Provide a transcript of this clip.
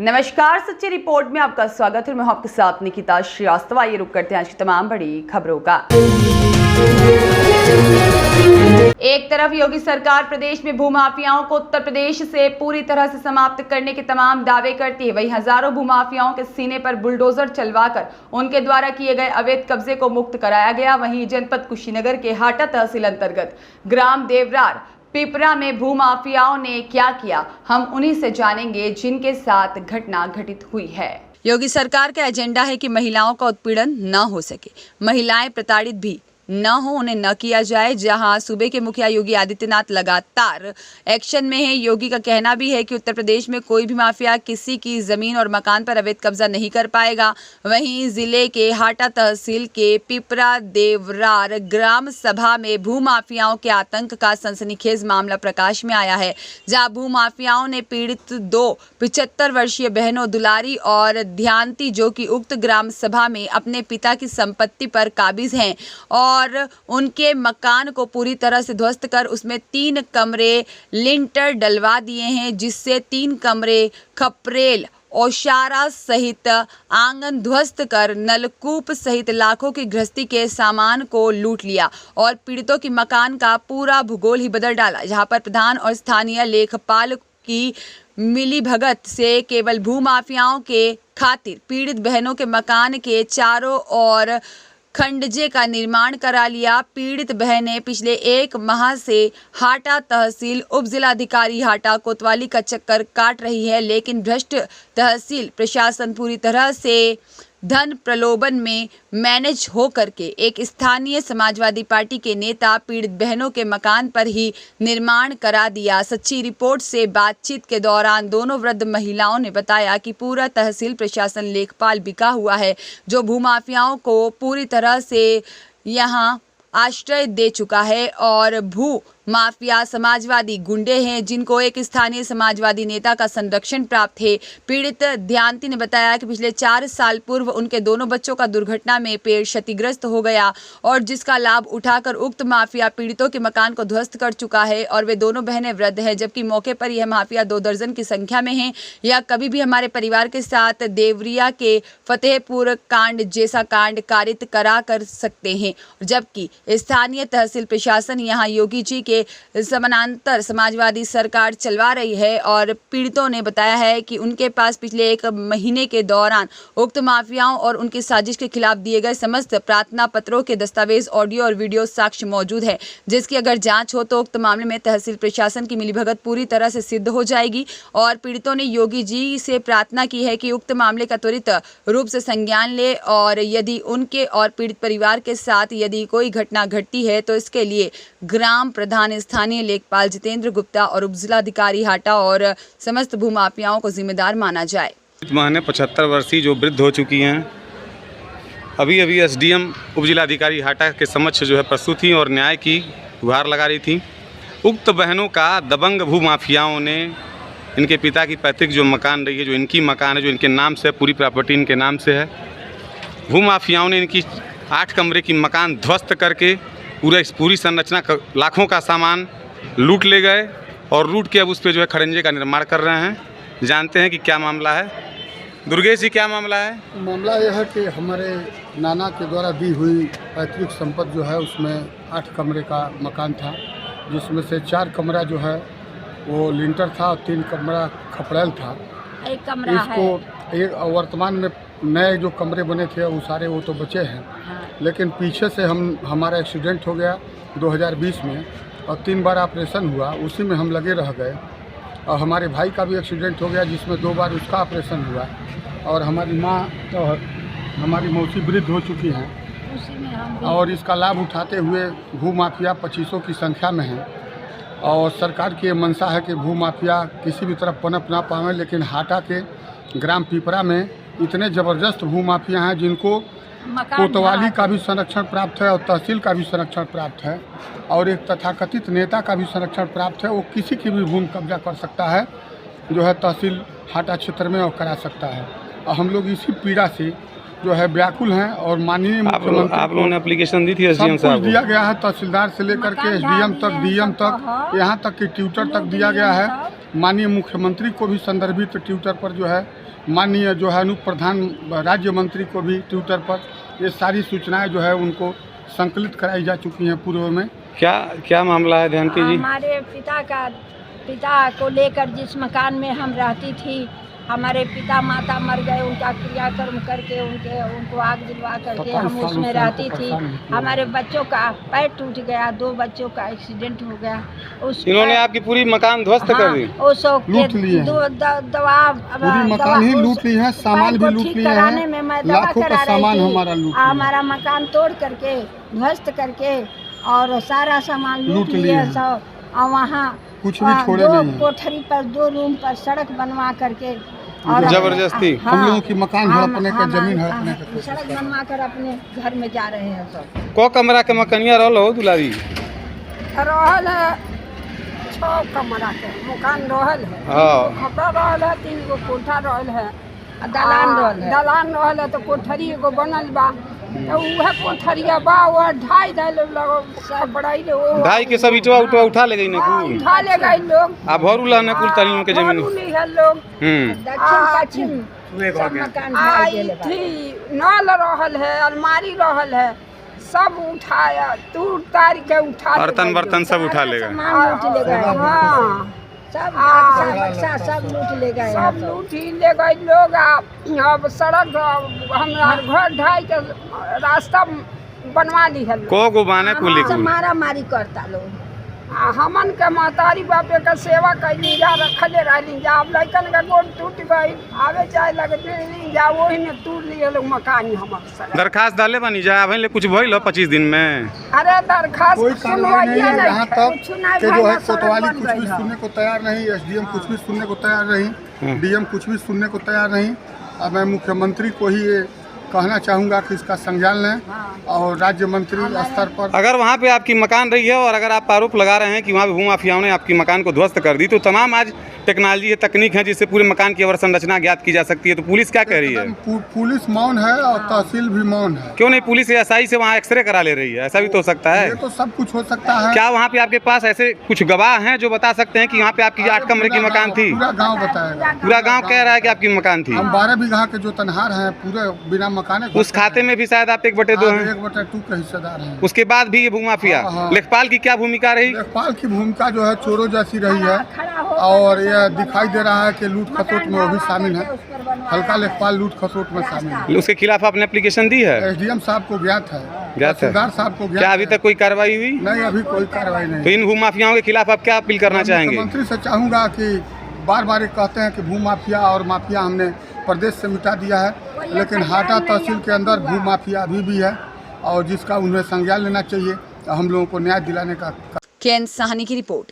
नमस्कार, सच्ची रिपोर्ट में आपका स्वागत है। मैं आपके साथ निकिता श्रीवास्तव। आइए रुक करते हैं आज की तमाम बड़ी खबरों का। एक तरफ योगी सरकार प्रदेश में भूमाफियाओं को उत्तर प्रदेश से पूरी तरह से समाप्त करने के तमाम दावे करती है, वहीं हजारों भूमाफियाओं के सीने पर बुलडोजर चलवाकर उनके द्वारा किए गए अवैध कब्जे को मुक्त कराया गया। वहीं जनपद कुशीनगर के हाटा तहसील अंतर्गत ग्राम देवरार पिपरा में भूमाफियाओं ने क्या किया, हम उन्हीं से जानेंगे जिनके साथ घटना घटित हुई है। योगी सरकार का एजेंडा है कि महिलाओं का उत्पीड़न न हो सके, महिलाएं प्रताड़ित भी न हो, उन्हें न किया जाए। जहां सूबे के मुखिया योगी आदित्यनाथ लगातार एक्शन में है। योगी का कहना भी है कि उत्तर प्रदेश में कोई भी माफिया किसी की जमीन और मकान पर अवैध कब्जा नहीं कर पाएगा। वहीं जिले के हाटा तहसील के पिपरा देवरार ग्राम सभा में भूमाफियाओं के आतंक का सनसनीखेज मामला प्रकाश में आया है, जहां भूमाफियाओं ने पीड़ित दो 75 वर्षीय बहनों दुलारी और ध्यानती, जो कि उक्त ग्राम सभा में अपने पिता की संपत्ति पर काबिज हैं, और उनके मकान को पूरी तरह से ध्वस्त कर उसमें 3 कमरे लिंटर डलवा दिए हैं, जिससे 3 कमरे खपरेल औशारा सहित आंगन ध्वस्त कर नलकूप सहित लाखों की गृहस्थी के सामान को लूट लिया और पीड़ितों की मकान का पूरा भूगोल ही बदल डाला। जहां पर प्रधान और स्थानीय लेखपाल की मिलीभगत से केवल भूमाफियाओं के खातिर पीड़ित बहनों के मकान के चारों ओर खंडजे का निर्माण करा लिया। पीड़ित बहनें पिछले 1 माह से हाटा तहसील उप जिलाधिकारी हाटा कोतवाली का चक्कर काट रही है, लेकिन भ्रष्ट तहसील प्रशासन पूरी तरह से धन प्रलोभन में मैनेज हो करके एक स्थानीय समाजवादी पार्टी के नेता पीड़ित बहनों के मकान पर ही निर्माण करा दिया। सच्ची रिपोर्ट से बातचीत के दौरान दोनों वृद्ध महिलाओं ने बताया कि पूरा तहसील प्रशासन लेखपाल बिका हुआ है, जो भूमाफियाओं को पूरी तरह से यहां आश्रय दे चुका है और भू माफिया समाजवादी गुंडे हैं, जिनको एक स्थानीय समाजवादी नेता का संरक्षण प्राप्त है। पीड़ित ध्यानती ने बताया कि पिछले 4 साल पूर्व उनके दोनों बच्चों का दुर्घटना में पैर क्षतिग्रस्त हो गया और जिसका लाभ उठाकर उक्त माफिया पीड़ितों के मकान को ध्वस्त कर चुका है और वे दोनों बहनें वृद्ध हैं, जबकि मौके पर यह माफिया 2 दर्जन की संख्या में है। यह कभी भी हमारे परिवार के साथ देवरिया के फतेहपुर कांड जैसा कांड कारित करा कर सकते हैं, जबकि स्थानीय तहसील प्रशासन यहाँ योगी जी के समानांतर समाजवादी सरकार चलवा रही है। और पीड़ितों ने बताया है कि उनके पास पिछले 1 महीने के दौरान उक्त माफियाओं और उनकी साजिश के खिलाफ दिए गए समस्त प्रार्थना पत्रों के दस्तावेज, ऑडियो और वीडियो साक्ष्य मौजूद है, जिसकी अगर जांच हो तो उक्त मामले में तहसील प्रशासन की मिलीभगत पूरी तरह से सिद्ध हो जाएगी। और पीड़ितों ने योगी जी से प्रार्थना की है कि उक्त मामले का त्वरित रूप से संज्ञान ले और यदि उनके और पीड़ित परिवार के साथ यदि कोई घटना घटती है तो इसके लिए ग्राम प्रधान, स्थानीय लेखपाल जितेंद्र गुप्ता और उप जिलाधिकारी हाटा और समस्त भूमाफियाओं को जिम्मेदार माना जाए। मां ने 75 वर्षीय जो वृद्ध हो चुकी हैं, अभी एसडीएम उप जिलाधिकारी हाटा के समक्ष जो है प्रस्तुत थी और न्याय की गुहार लगा रही थी। उक्त बहनों का दबंग भूमाफियाओं ने इनके पिता की पैतृक जो मकान रही है, जो इनकी मकान है, जो इनके नाम से है, पूरी प्रॉपर्टी इनके नाम से है, भूमाफियाओं ने इनकी 8 कमरे की मकान ध्वस्त करके पूरी संरचना लाखों का सामान लूट ले गए और लूट के अब उस पर जो है खड़ंजे का निर्माण कर रहे हैं। जानते हैं कि क्या मामला है। दुर्गेश जी, क्या मामला है? मामला यह है कि हमारे नाना के द्वारा दी हुई पैतृक संपत्ति जो है उसमें 8 कमरे का मकान था, जिसमें से 4 कमरा जो है वो लिंटर था और 3 कमरा खपरेल था। एक कमरा इसको एक वर्तमान में नए जो कमरे बने थे वो सारे वो तो बचे हैं। हाँ। लेकिन पीछे से हमारा एक्सीडेंट हो गया 2020 में और 3 बार ऑपरेशन हुआ, उसी में हम लगे रह गए। और हमारे भाई का भी एक्सीडेंट हो गया जिसमें 2 बार उसका ऑपरेशन हुआ। और हमारी माँ और हमारी मौसी वृद्ध हो चुकी हैं, उसी में हम और इसका लाभ उठाते हुए भूमाफिया 2500 की संख्या में है। और सरकार की ये मंशा है कि भूमाफिया किसी भी तरफ पनप ना पावे, लेकिन हाटा के ग्राम पिपरा में इतने ज़बरदस्त भूमाफिया हैं जिनको कोतवाली का भी संरक्षण प्राप्त है और तहसील का भी संरक्षण प्राप्त है और एक तथाकथित नेता का भी संरक्षण प्राप्त है। वो किसी की भी भूमि कब्जा कर सकता है, जो है तहसील हाटा क्षेत्र में और करा सकता है। और हम लोग इसी पीड़ा से जो है व्याकुल हैं और माननीय मुख्यमंत्री आप लोगों ने एप्लीकेशन दी थी एसडीएम साहब को? दिया गया है, तहसीलदार से लेकर के एसडीएम तक, डीएम तक, यहाँ तक कि ट्विटर तक दिया गया है। माननीय मुख्यमंत्री को भी संदर्भित ट्विटर पर जो है माननीय जो है अनुप प्रधान राज्य मंत्री को भी ट्विटर पर ये सारी सूचनाएं जो है उनको संकलित कराई जा चुकी हैं पूर्व में। क्या क्या मामला है ध्यान कीजिए? हमारे पिता को लेकर जिस मकान में हम रहती थी, हमारे पिता माता मर गए, उनका क्रियाकर्म करके उनको आग दिलवा करके हम उसमें रहती थी। हमारे बच्चों का पैर टूट गया, 2 बच्चों का एक्सीडेंट हो गया। इन्होंने आपकी पूरी मकान ध्वस्त कर दी? लूट लिए हैं। दवा पूरी मकान ही लूट ली है, सामान भी लूट लिए हैं। में मैं दवा लाखों का करा सामान रही थी। हमारा लूट लिया। हमारा मकान तोड़ करके ध्वस्त करके और सारा सामान लूट लिए सब। और वहाँ कुछ भी छोड़े नहीं हैं। कोठरी पर 2 रूम पर सड़क बनवा करके और जबरदस्ती हम लोगों की मकान हड़पने का, जमीन हड़पने का सड़क बनवा कर अपने घर में जा रहे हैं सब। को कमरा के मकनिया रहल हो दुलारी? रहल है 6 कमरा के मकान रहल है। हाँ। खपड़ा रहल है, 3 गो कोठा रहल है, दलान रहल है। तो कोठरी एगो बनल बा, तो उहे कोठरिया बा, वो 2.5 ढाई के सब इटवा उठवा उठा ले गई ना कुल? उठा ले गए लोग। आ भरू लहने कुल तरियों के जमीन? नहीं है लोग। दक्षिण पश्चिम सब मकान थी, नल रहल है, अलमारी रहल है, सब उठाया, तूर तार के उठा, बर्तन सब उठा ले गए। लूट ले गए। हाँ, सब बक्सा सब लूट ले गए, सब लूट ही ले गए लोग। अब सड़क हमारा घर ढाई के रास्ता बनवा ली है। को गो बाने कुली कुल मारा मारी करता लोग। हमन के महतारी बापे का सेवा कैली जा, रखले रहली जा। अब लड़कन का गोड़ टूट गई, आवे जाए लगते जा, वही में तोड़ लिए लोग मकान हमारे। दरखास्त डाले बानी जा? अभी कुछ भइल 25 दिन में? अरे दरखास्त कोई कार्रवाई नहीं है यहाँ तक कुछ कि जो है कोतवाली कुछ भी सुनने को तैयार नहीं, एसडीएम कुछ भी सुनने को तैयार नहीं, डीएम कुछ भी सुनने को तैयार नहीं। अब मैं मुख्यमंत्री को ही ये कहना चाहूँगा कि इसका संज्ञान लें और राज्य मंत्री स्तर पर। अगर वहाँ पे आपकी मकान रही है और अगर आप आरोप लगा रहे हैं कि वहाँ पे भूमाफियाओं ने आपकी मकान को ध्वस्त कर दी, तो तमाम आज टेक्नोलॉजी है, तकनीक है, जिससे पूरे मकान की अवरसंरचना ज्ञात की जा सकती है, तो पुलिस क्या कह रही है? पुलिस मौन है और तहसील भी मौन है। क्यों नहीं पुलिस एसआई से वहाँ एक्सरे करा ले रही है? ऐसा भी तो हो सकता है। ये तो सब कुछ हो सकता है। क्या वहाँ पे आपके पास ऐसे कुछ गवाह हैं जो बता सकते हैं कि यहाँ पे आपकी 8 कमरे की मकान थी? पूरा गाँव बताएगा। पूरा गाँव कह रहा है कि आपकी मकान थी। हम 12 बीघा के जो तनहार हैं पूरे बिना मकान, उस खाते में भी शायद आप 1/2 हैं। 1/2 के हिस्सेदार हैं। उसके बाद भी ये भूमाफिया, लेखपाल की क्या भूमिका रही? लेखपाल की भूमिका जो है चोरों जैसी रही है और यह दिखाई दे रहा है कि लूट खसोट में वो भी शामिल है। हल्का लेखपाल लूट खसोट में शामिल है। उसके खिलाफ आपने एप्लीकेशन दी है? एसडीएम साहब को ज्ञात है, तहसीलदार साहब को ज्ञात। क्या अभी तक कोई कार्रवाई हुई? नहीं, अभी कोई कार्रवाई नहीं। तो इन भूमाफियाओं के खिलाफ आप क्या अपील करना चाहेंगे? मुख्यमंत्री से चाहूँगा कि बार बार कहते हैं कि भूमाफिया और माफिया हमने प्रदेश से मिटा दिया है, लेकिन हाटा तहसील के अंदर भूमाफिया अभी भी है और जिसका उन्हें संज्ञान लेना चाहिए। हम लोगों को न्याय दिलाने का। केएन साहनी की रिपोर्ट।